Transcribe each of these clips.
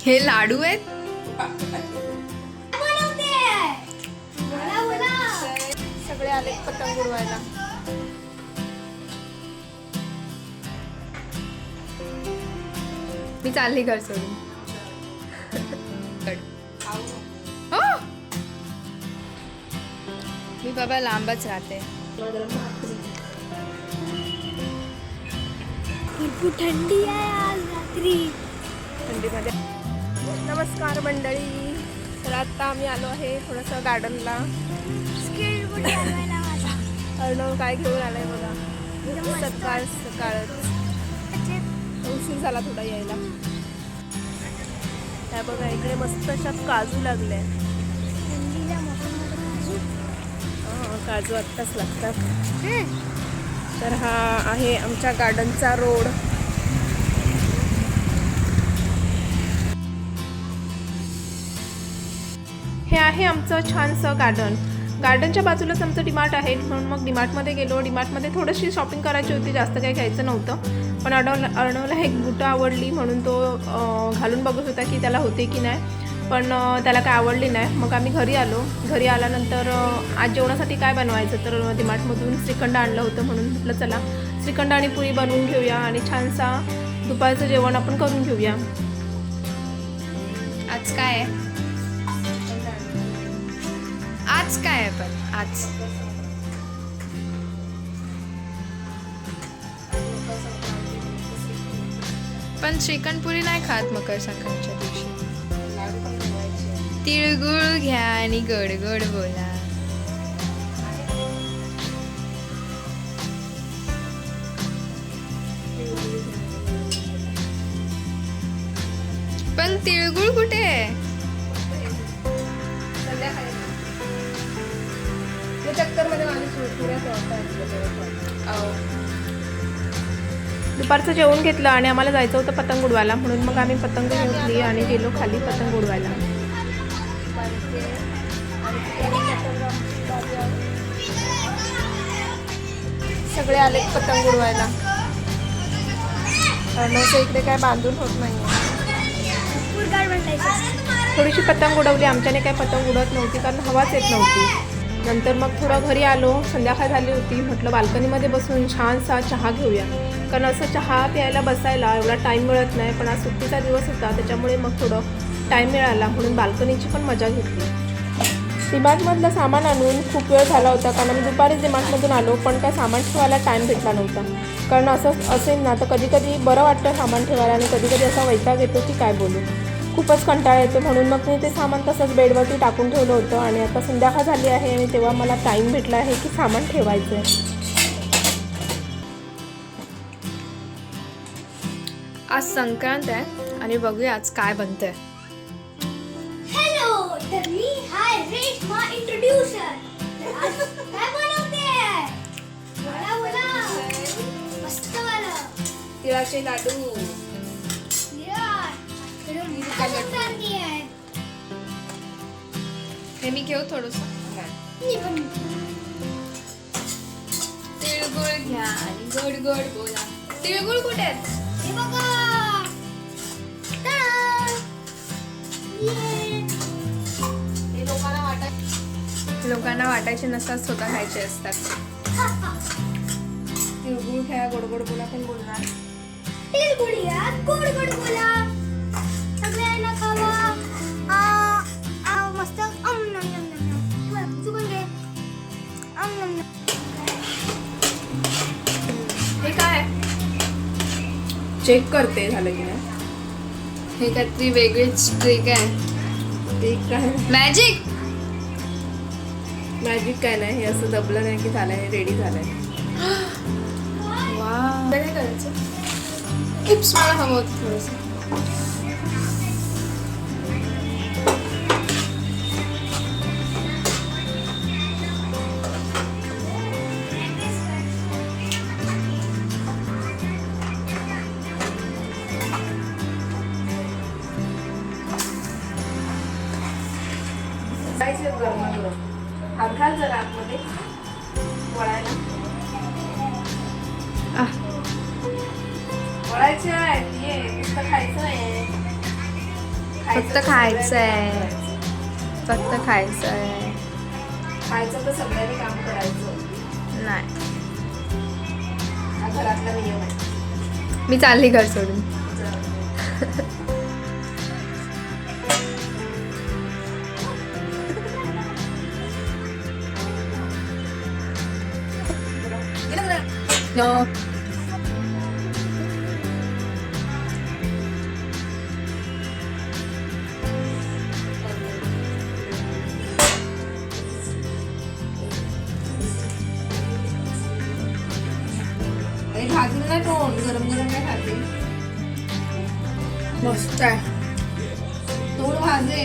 हे लाडू आहेत. सगळे आले पतंग उडवायला. मी चालली घर सोडून. हो. मी बाबा लांबच राहते. थंडी आहे आज रात्री. थंडीमध्ये. नमस्कार मंडळी. तर आता आम्ही आलो आहे थोडंसं गार्डनला. अर्णव काय घेऊन आलाय बघा. सकाळ सकाळच उशीर झाला थोडा यायला. त्या बघा इकडे मस्त अशा काजू लागल्या. काजू आत्ताच लागतात. तर हा आहे आमच्या गार्डनचा रोड. हे आहे आमचं छानसं गार्डन. गार्डनच्या बाजूलाच आमचं डीमार्ट आहे, म्हणून मग डीमार्टमध्ये गेलो. डीमार्टमध्ये थोडीशी शॉपिंग करायची होती, जास्त काही घ्यायचं नव्हतं. पण अर्णवला एक बुटं आवडली म्हणून तो घालून बघत होता की त्याला होते की नाही, पण त्याला काय आवडली नाही. मग आम्ही घरी आलो. घरी आल्यानंतर आज जेवणासाठी काय बनवायचं, तर डीमार्टमधून श्रीखंड आणलं होतं, म्हणून म्हटलं चला श्रीखंड आणि पुरी बनवून घेऊया आणि छानसा दुपारचं जेवण आपण करून घेऊया. आज काय आहे? आज काय आहे पण आज? पण श्रीखंड पुरी नाही खात मकर संक्रांतीच्या दिवशी. तिळगुळ घ्या आणि गोड गोड बोला. पण तिळगुळ कुठे आहे? दुपारचं जेवण घेतलं आणि आम्हाला जायचं होतं पतंग उडवायला, म्हणून मग आम्ही पतंग घेतली आणि गेलो खाली पतंग उडवायला. सगळे आले पतंग उडवायला. अर्णवच्या इकडे काय बांधून होत नाही. थोडीशी पतंग उडवली. आमच्याने काय पतंग उडत नव्हती कारण हवाच येत नव्हती. नंतर मग थोडं घरी आलो. संध्याकाळ झाली होती. म्हटलं बाल्कनीमध्ये बसून छानसा चहा घेऊया, कारण असं चहा प्यायला बसायला एवढा टाईम मिळत नाही. पण आज सुट्टीचा दिवस होता, त्याच्यामुळे मग थोडं टाईम मिळाला, म्हणून बाल्कनीची पण मजा घेतली. डीमार्टमधलं सामान आणून खूप वेळ झाला होता, कारण मी दुपारीच डीमार्टमधून आलो, पण काय सामान ठेवायला टाईम भेटला नव्हता. कारण असं असेल ना तर कधी कधी बरं वाटतं सामान ठेवायला आणि कधी कधी असा वैताग येतो की काय बोलू, खूपच कंटाळा येतो. म्हणून मग मी ते सामान तसंच बेडवरती टाकून ठेवलं होतं. आणि आता संध्याकाळ झाली आहे आणि तेव्हा मला टाईम भेटला आहे की सामान ठेवायचं आहे. आज संक्रांत आहे आणि बघूया आज काय बनतंय. हॅलो, तर मी हाय रेश्मा इंट्रोड्यूसर. आज काय बनवते? बोला बोला. मस्त वाला तिळाचे लाडू. संक्रांती आहे. हे मी घेऊ थोडंसं. तिळगुळ घ्या आणि गोड गोड बोला. तिळगुळ कुठे आहेत? हे बघा. लोकांना वाटायचे नसतात, स्वतः खायचे असतात. तिळगुळ घ्या, गोड गोड बोला पण बोलणार. तिळगुळ घ्या, गोड गोड बोला. सगळ्यांना खावा. मस्त. नम नम नम. तू पण घे. नम नम. हे काय? चेक करते झालं की नाही. हे काहीतरी वेगळीच ट्रिक आहे. ते काय मॅजिक. मॅजिक काय नाही, हे असं दबलं नाही की झालंय, हे रेडी झालंय. वा, काय करायचं? टिप्स मला हवं होतं थोडंसं. हात घाल जरा आतमध्ये वळायला. वळायचे आहे, ये नुसतं खायचं आहे. फक्त खायचं आहे, फक्त खायचं आहे. खायचं तर सगळ्यांनी काम करायचं, नाही हा घरातला नियम आहे. मी चालली घर सोडून. No. भाजून नाही कोण गरम गरम नाही खाते. मस्त आहे. तोड भाजे.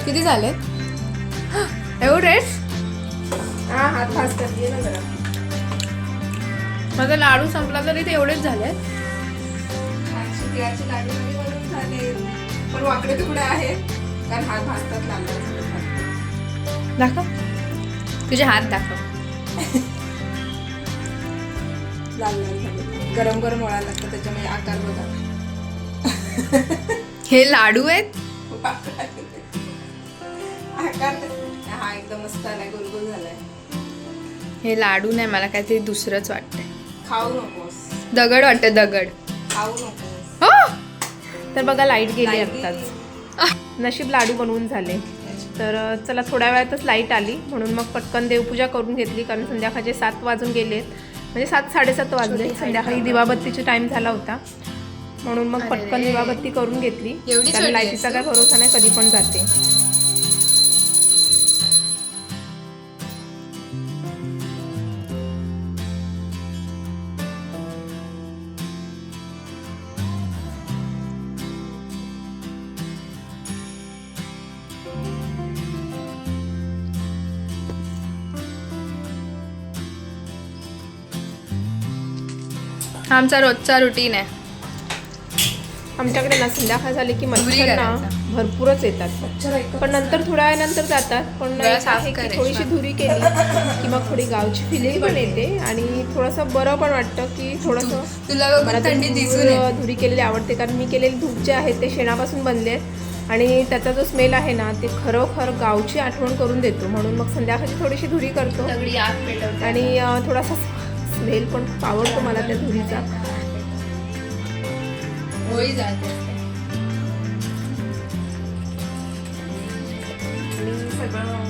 किती झालेत एवढेच? हा हात भाजतात ये ना जरा. माझा लाडू संपला तरी ते एवढेच झाले. तिळाचे लाडू वगैरे बनवून झाले, पण वाकडे तुकडे आहे कारण हात भाजतात लाल. दाखव तुझे हात दाखव. लाल लाल झाले. गरम गरम वळायला लागतं त्याच्यामुळे आकार बघा. हे लाडू आहेत. आकार हा एकदम मस्त आलाय, गोलगोल झालाय. हे लाडू नाही, मला काहीतरी दुसरंच वाटतंय. खाऊ नकोस, दगड वाटतं, दगड. खाऊ नकोस. हो तर बघा लाईट गेली Light आत्ताच. नशीब लाडू बनवून झाले. तर चला थोड्या वेळातच लाईट आली म्हणून मग पटकन देवपूजा करून घेतली, कारण संध्याकाळचे 7 वाजून गेलेत, म्हणजे 7-7:30 वाजले. संध्याकाळी दिवाबत्तीचा टाइम झाला होता म्हणून मग पटकन दिवाबत्ती करून घेतली. एवढी कारण छोटी लाईटीचा काय भरोसा नाही, कधी पण जाते. आमचा रोजचा रुटीन आहे. आमच्याकडे ना संध्याकाळ झाली की धुरी मच्छर ना करायचा. भरपूरच येतात, पण नंतर थोड्या वेळानंतर जातात. पण गळा एक साफ आहे की करायचा. थोडीशी धुरी केली की मग थोडी गावची फिलिंग पण येते आणि थोडंसं बरं पण वाटतं की थोडंसं. तुला मला बघून तर थंडी दिसून येते. धुरी केलेली आवडते, कारण मी केलेले धूप जे आहे ते शेणापासून बनले आहेत आणि त्याचा जो स्मेल आहे ना ते खरोखर गावची आठवण करून देतो. म्हणून मग संध्याकाळची थोडीशी धुरी करतो सगळी आग पेटवते. आणि थोडासा स्मेल पण खूप आवडतो मला त्या धुरीचा. होळी जाते. आणि सगळं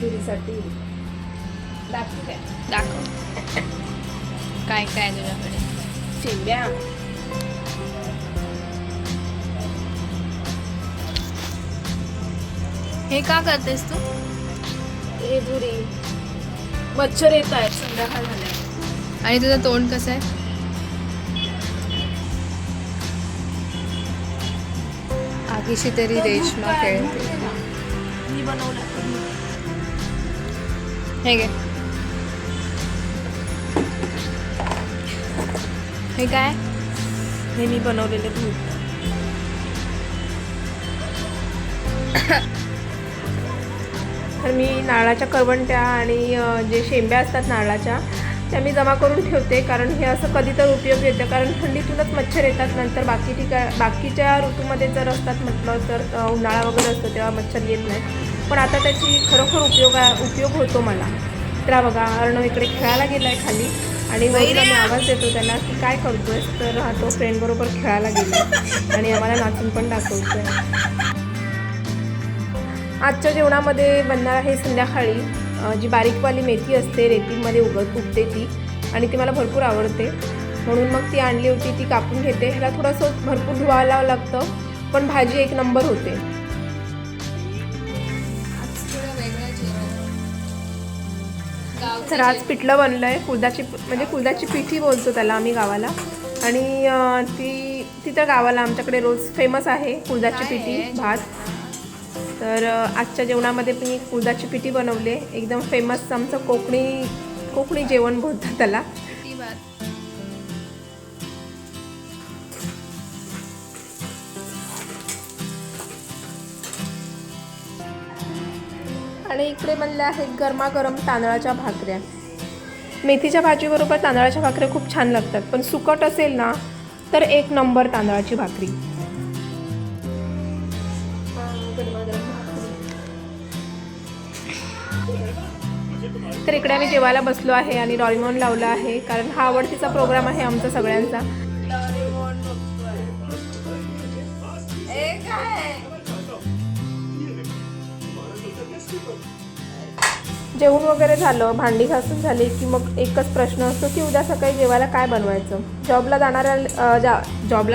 धुरीसाठी दाखवू काय दाखव काय काय आहे तुझ्याकडे. शेंब्या. हे का करतेस तू? हे धुरी मच्छर येत आहेत संध्याकाळ झाल्या. आणि तुझं तोंड कसं आहे? आगीशी तरी रेशमा खेळते. मी बनवलं. हे घे. हे काय? हे मी बनवलेले धूप. तर मी नारळाच्या करवंट्या आणि जे शेंब्या असतात नारळाच्या त्या मी जमा करून ठेवते, कारण हे असं कधी तर उपयोग येतं. कारण थंडीतूनच मच्छर येतात, नंतर बाकीच्या ऋतूमध्ये जर असतात म्हटलं तर उन्हाळा वगैरे असतो तेव्हा मच्छर येत नाही. पण आता त्याची खरोखर उपयोग होतो मला. तर बघा अर्णव इकडे खेळायला गेला आहे खाली आणि वैरा मी आवाज देतो त्याला की काय करतोय, तर हा तो फ्रेंडबरोबर खेळायला गेला आणि आम्हाला नाचून पण दाखवतोय. आजच्या जेवणामध्ये बनणार आहे संध्याकाळी जी बारीकवाली मेथी असते रेतीमध्ये उगते ती, आणि ती मला भरपूर आवडते म्हणून मग ती आणली होती. ती कापून घेते. ह्याला थोडंसं भरपूर धुवायला लागतं, पण भाजी एक नंबर होते. तर आज पिठलं बनलं आहे कुळदाची पिठी बोलतो त्याला आम्ही गावाला. आणि ती तर गावाला आमच्याकडे रोज फेमस आहे कुळदाची पिठी भात. तर आजच्या जेवणामध्ये मी कुळदाची पिठी बनवले. एकदम फेमस आमचं कोकणी जेवण बोलतात त्याला. आणि इकडे बनल्या आहेत गरमागरम तांदळाच्या भाकऱ्या. मेथीच्या भाजीबरोबर तांदळाच्या भाकऱ्या खूप छान लागतात, पण सुकट असेल ना तर एक नंबर तांदळाची भाकरी. तर इकडे आम्ही जेवायला बसलो आहे आणि डॉरेमॉन लावला आहे, कारण हा आवडतीचा प्रोग्राम आहे आमचा सगळ्यांचा. जेवण वगैरे झालं, भांडी घासून झाली की मग एकच प्रश्न असतो की उद्या सकाळी जेवायला काय बनवायचं. जॉबला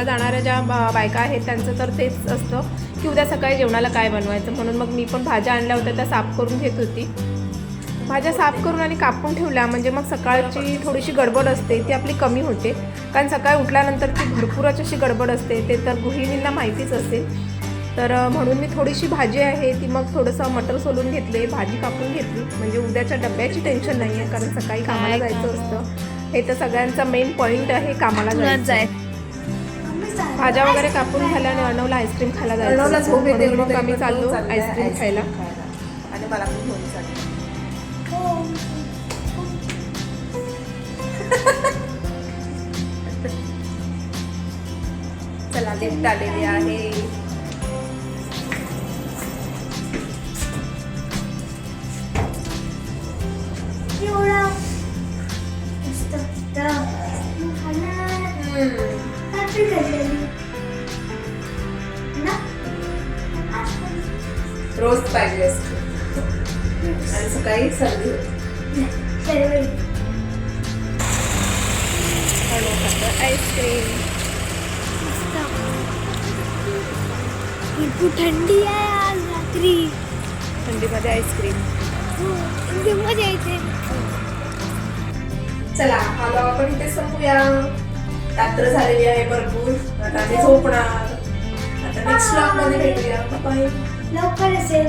जाणाऱ्या ज्या बायका आहेत त्यांचं तर तेच असतं की उद्या सकाळी जेवणाला काय बनवायचं. म्हणून मग मी पण भाज्या आणल्या होत्या त्या साफ करून घेत होती. भाज्या साफ करून आणि कापून ठेवल्या म्हणजे मग सकाळची थोडीशी गडबड असते ती आपली कमी होते, कारण सकाळी उठल्यानंतर ती भरपूरच अशी गडबड असते, ते तर गृहिणींना माहितीच असेल. तर म्हणून मी थोडीशी भाजी आहे ती मग थोडंसं मटर सोलून घेतले, भाजी कापून घेतली, म्हणजे उद्याच्या डब्याची टेन्शन नाही आहे, कारण सकाळी कामाला जायचं असतं. हे तर सगळ्यांचा मेन पॉईंट आहे, कामाला जायचं. भाज्या वगैरे कापून झाल्या आणि अर्णवला आईस्क्रीम खायला जायचं, म्हणून मग आम्ही चाललो आईस्क्रीम खायला. आणि मला पण घेऊन चालू. चला लिफ्ट आलेली आहे. एवढा मस्त हॅपी केलेली ना. रोज पाहिजे असते आणि सकाळी सर्दी होते. आईस्क्रीम भरपूर थंडी आहे आज रात्री. थंडीमध्ये आईस्क्रीम एकदम मजा येते. चला हा ब्लॉग आपण इथे संपूया. रात्र झालेली आहे भरपूर, आता आम्ही झोपणार. आता नेक्स्ट ब्लॉग मध्ये भेटूया. बाय. लवकर असेल.